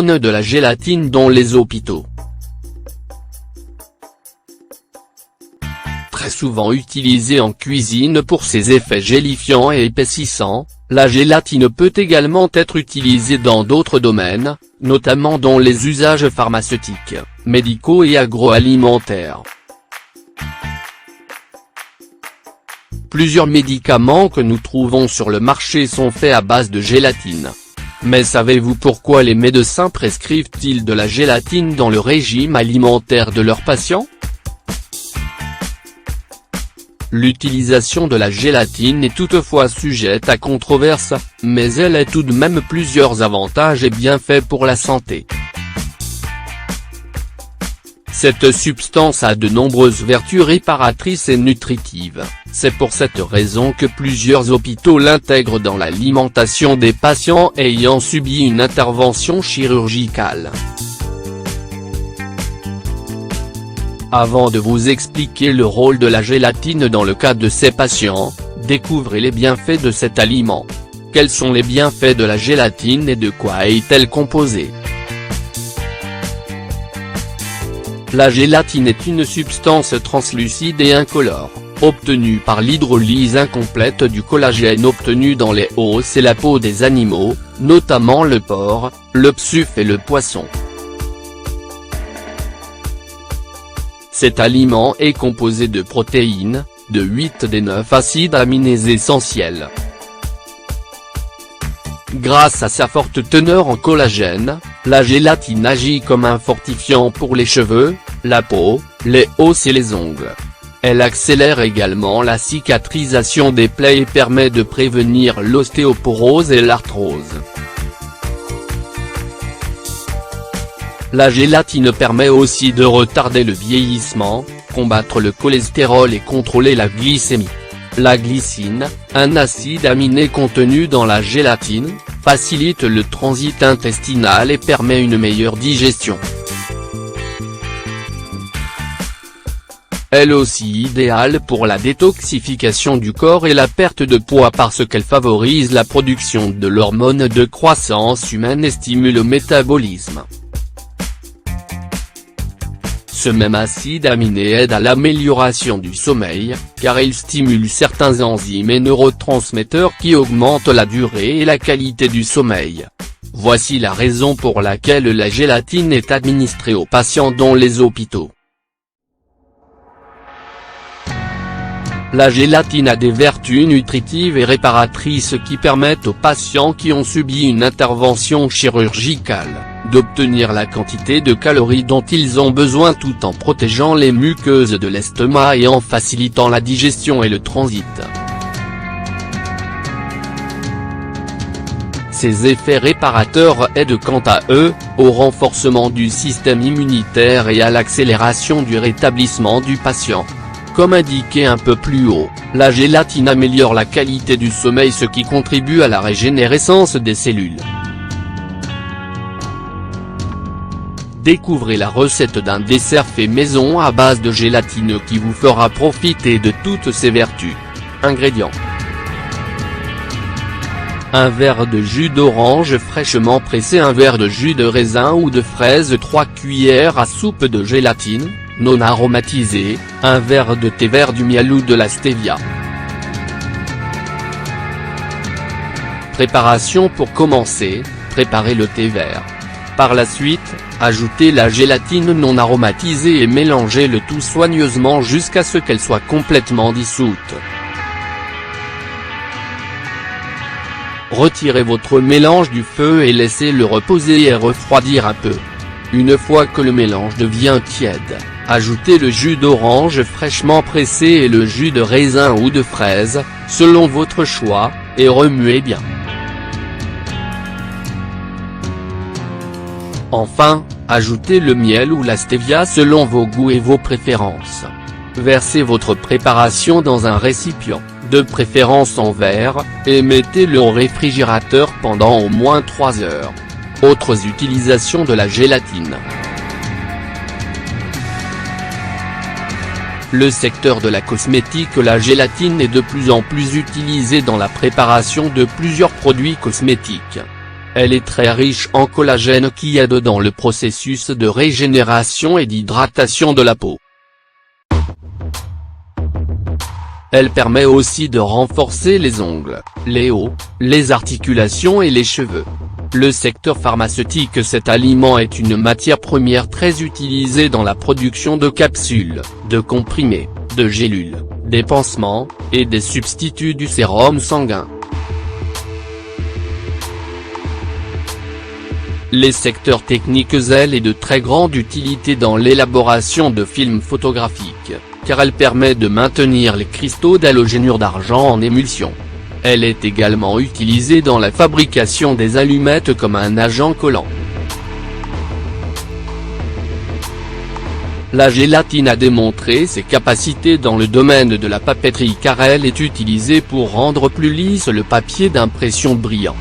de la gélatine dans les hôpitaux. Très souvent utilisée en cuisine pour ses effets gélifiants et épaississants, la gélatine peut également être utilisée dans d'autres domaines, notamment dans les usages pharmaceutiques, médicaux et agroalimentaires. Plusieurs médicaments que nous trouvons sur le marché sont faits à base de gélatine. Mais savez-vous pourquoi les médecins prescrivent-ils de la gélatine dans le régime alimentaire de leurs patients? L'utilisation de la gélatine est toutefois sujette à controverse, mais elle a tout de même plusieurs avantages et bienfaits pour la santé. Cette substance a de nombreuses vertus réparatrices et nutritives, c'est pour cette raison que plusieurs hôpitaux l'intègrent dans l'alimentation des patients ayant subi une intervention chirurgicale. Avant de vous expliquer le rôle de la gélatine dans le cas de ces patients, découvrez les bienfaits de cet aliment. Quels sont les bienfaits de la gélatine et de quoi est-elle composée? La gélatine est une substance translucide et incolore, obtenue par l'hydrolyse incomplète du collagène obtenu dans les os et la peau des animaux, notamment le porc, le psuffe et le poisson. Cet aliment est composé de protéines, de 8 des 9 acides aminés essentiels. Grâce à sa forte teneur en collagène, la gélatine agit comme un fortifiant pour les cheveux, la peau, les os et les ongles. Elle accélère également la cicatrisation des plaies et permet de prévenir l'ostéoporose et l'arthrose. La gélatine permet aussi de retarder le vieillissement, combattre le cholestérol et contrôler la glycémie. La glycine, un acide aminé contenu dans la gélatine, facilite le transit intestinal et permet une meilleure digestion. Elle est aussi idéale pour la détoxification du corps et la perte de poids parce qu'elle favorise la production de l'hormone de croissance humaine et stimule le métabolisme. Ce même acide aminé aide à l'amélioration du sommeil, car il stimule certains enzymes et neurotransmetteurs qui augmentent la durée et la qualité du sommeil. Voici la raison pour laquelle la gélatine est administrée aux patients dans les hôpitaux. La gélatine a des vertus nutritives et réparatrices qui permettent aux patients qui ont subi une intervention chirurgicale d'obtenir la quantité de calories dont ils ont besoin tout en protégeant les muqueuses de l'estomac et en facilitant la digestion et le transit. Ces effets réparateurs aident quant à eux, au renforcement du système immunitaire et à l'accélération du rétablissement du patient. Comme indiqué un peu plus haut, la gélatine améliore la qualité du sommeil ce qui contribue à la régénérescence des cellules. Découvrez la recette d'un dessert fait maison à base de gélatine qui vous fera profiter de toutes ses vertus. Ingrédients. Un verre de jus d'orange fraîchement pressé, un verre de jus de raisin ou de fraise, 3 cuillères à soupe de gélatine, non aromatisée, un verre de thé vert, du miel ou de la stevia. Préparation. Pour commencer, préparez le thé vert. Par la suite, ajoutez la gélatine non aromatisée et mélangez le tout soigneusement jusqu'à ce qu'elle soit complètement dissoute. Retirez votre mélange du feu et laissez-le reposer et refroidir un peu. Une fois que le mélange devient tiède, ajoutez le jus d'orange fraîchement pressé et le jus de raisin ou de fraise, selon votre choix, et remuez bien. Enfin, ajoutez le miel ou la stevia selon vos goûts et vos préférences. Versez votre préparation dans un récipient, de préférence en verre, et mettez-le au réfrigérateur pendant au moins 3 heures. Autres utilisations de la gélatine. Le secteur de la cosmétique. La gélatine est de plus en plus utilisée dans la préparation de plusieurs produits cosmétiques. Elle est très riche en collagène qui aide dans le processus de régénération et d'hydratation de la peau. Elle permet aussi de renforcer les ongles, les os, les articulations et les cheveux. Le secteur pharmaceutique. Cet aliment est une matière première très utilisée dans la production de capsules, de comprimés, de gélules, des pansements, et des substituts du sérum sanguin. Les secteurs techniques. Elle est de très grande utilité dans l'élaboration de films photographiques, car elle permet de maintenir les cristaux d'halogénure d'argent en émulsion. Elle est également utilisée dans la fabrication des allumettes comme un agent collant. La gélatine a démontré ses capacités dans le domaine de la papeterie car elle est utilisée pour rendre plus lisse le papier d'impression brillant.